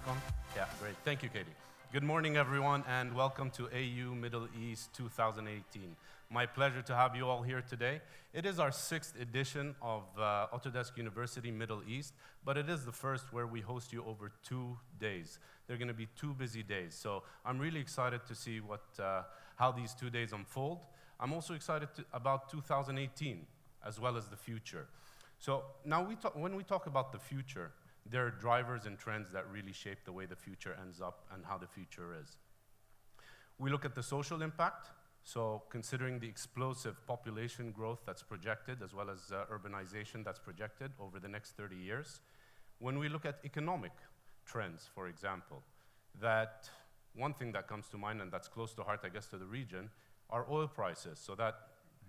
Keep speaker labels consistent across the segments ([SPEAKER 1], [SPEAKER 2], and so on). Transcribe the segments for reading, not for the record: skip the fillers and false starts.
[SPEAKER 1] mic on? Yeah, great. Thank you, Katie. Good morning, everyone, and welcome to AU Middle East 2018. My pleasure to have you all here today. It is our 6th edition of Autodesk University Middle East, but it is the first where we host you over 2 days. They're going to be 2 busy days, so I'm really excited to see how these 2 days unfold. I'm also excited about 2018, as well as the future. So now when we talk about the future, there are drivers and trends that really shape the way the future ends up and how the future is. We look at the social impact, so considering the explosive population growth that's projected, as well as urbanization that's projected over the next 30 years. When we look at economic trends, for example, that one thing that comes to mind, and that's close to heart, I guess, to the region, are oil prices. So that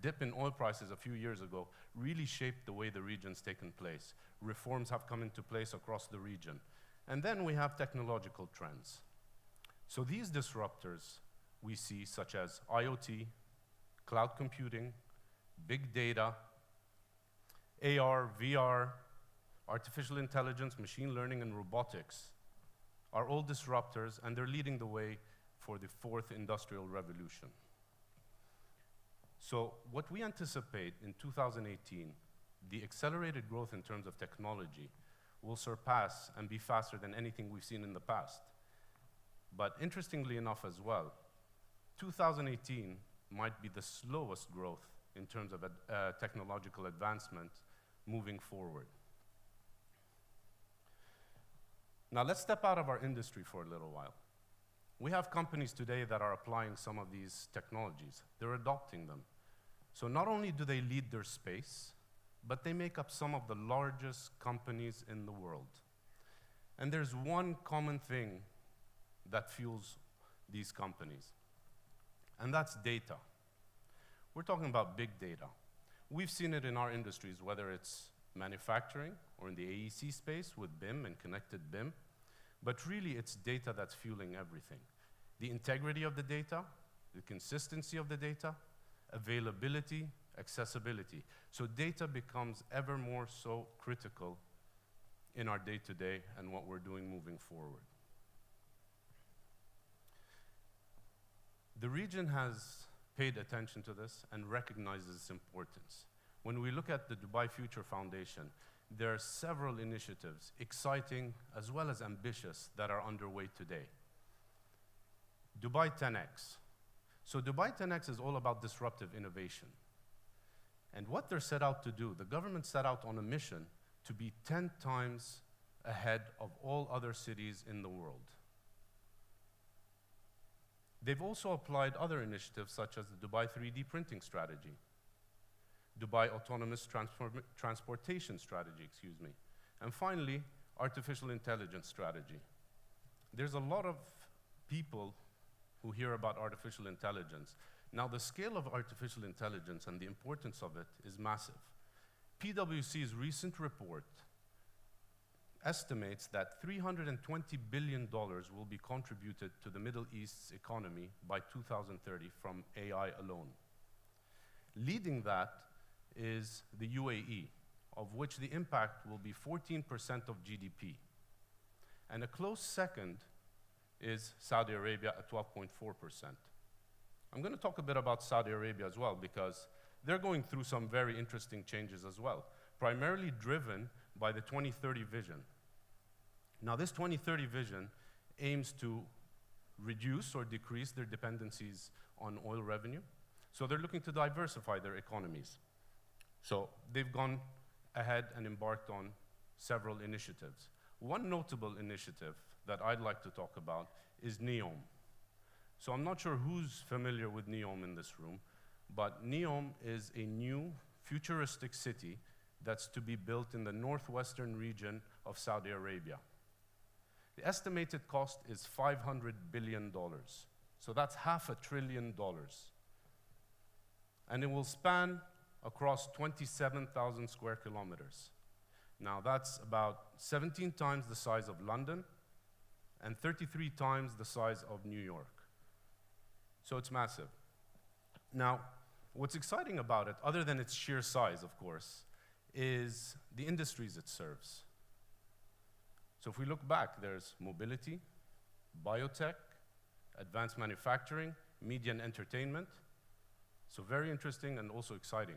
[SPEAKER 1] dip in oil prices a few years ago really shaped the way the region's taken place. Reforms have come into place across the region. And then we have technological trends. So these disruptors we see, such as IoT, cloud computing, big data, AR, VR, artificial intelligence, machine learning, and robotics, are all disruptors, and they're leading the way for the 4th industrial revolution. So what we anticipate in 2018, the accelerated growth in terms of technology will surpass and be faster than anything we've seen in the past. But interestingly enough as well, 2018 might be the slowest growth in terms of technological advancement moving forward. Now let's step out of our industry for a little while. We have companies today that are applying some of these technologies. They're adopting them. So not only do they lead their space, but they make up some of the largest companies in the world. And there's one common thing that fuels these companies, and that's data. We're talking about big data. We've seen it in our industries, whether it's manufacturing or in the AEC space with BIM and connected BIM, but really it's data that's fueling everything. The integrity of the data, the consistency of the data, availability, accessibility. So data becomes ever more so critical in our day-to-day and what we're doing moving forward. The region has paid attention to this and recognizes its importance. When we look at the Dubai Future Foundation, there are several initiatives, exciting as well as ambitious, that are underway today. Dubai 10X. So Dubai 10X is all about disruptive innovation. And what they're set out to do, the government set out on a mission to be 10 times ahead of all other cities in the world. They've also applied other initiatives such as the Dubai 3D printing strategy, Dubai autonomous transportation strategy, and finally, artificial intelligence strategy. There's a lot of people who hear about artificial intelligence. Now, the scale of artificial intelligence and the importance of it is massive. PwC's recent report estimates that $320 billion will be contributed to the Middle East's economy by 2030 from AI alone. Leading that is the UAE, of which the impact will be 14% of GDP. And a close second is Saudi Arabia at 12.4%. I'm going to talk a bit about Saudi Arabia as well, because they're going through some very interesting changes as well, primarily driven by the 2030 vision. Now, this 2030 vision aims to reduce or decrease their dependencies on oil revenue. So they're looking to diversify their economies. So they've gone ahead and embarked on several initiatives. One notable initiative that I'd like to talk about is NEOM. So I'm not sure who's familiar with NEOM in this room, but NEOM is a new futuristic city that's to be built in the northwestern region of Saudi Arabia. The estimated cost is $500 billion. So that's $500 billion. And it will span across 27,000 square kilometers. Now that's about 17 times the size of London and 33 times the size of New York. So it's massive. Now, what's exciting about it, other than its sheer size, of course, is the industries it serves. So if we look back, there's mobility, biotech, advanced manufacturing, media and entertainment. So very interesting and also exciting.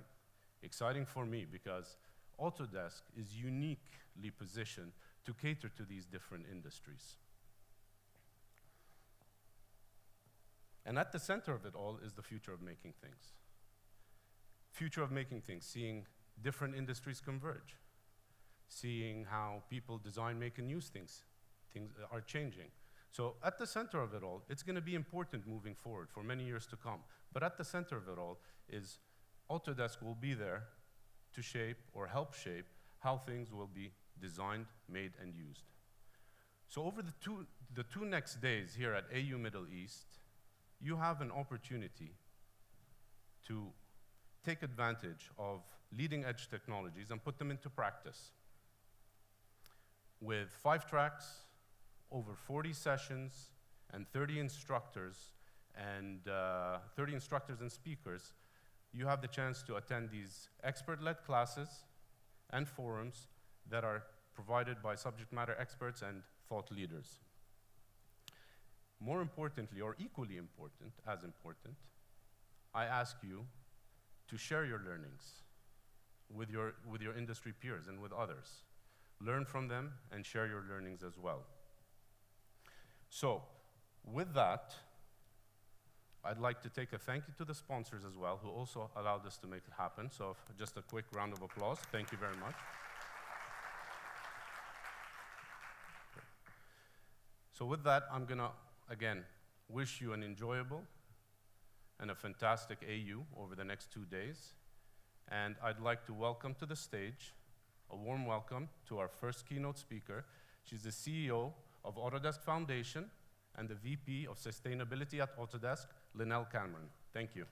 [SPEAKER 1] Exciting for me because Autodesk is uniquely positioned to cater to these different industries. And at the center of it all is the future of making things. Future of making things, seeing different industries converge, seeing how people design, make, and use things. Things are changing. So at the center of it all, it's going to be important moving forward for many years to come. But at the center of it all is Autodesk will be there to shape or help shape how things will be designed, made, and used. So over the two next days here at AU Middle East, you have an opportunity to take advantage of leading edge technologies and put them into practice. With 5 tracks, over 40 sessions, and 30 instructors and speakers, you have the chance to attend these expert-led classes and forums that are provided by subject matter experts and thought leaders. More importantly, or equally important, as important, I ask you to share your learnings with your industry peers and with others. Learn from them and share your learnings as well. So, with that, I'd like to take a thank you to the sponsors as well, who also allowed us to make it happen. So just a quick round of applause. Thank you very much. So with that, I'm going to, again, wish you an enjoyable and a fantastic AU over the next 2 days. And I'd like to welcome to the stage, a warm welcome to our first keynote speaker. She's the CEO of Autodesk Foundation and the VP of Sustainability at Autodesk, Linnell Cameron. Thank you.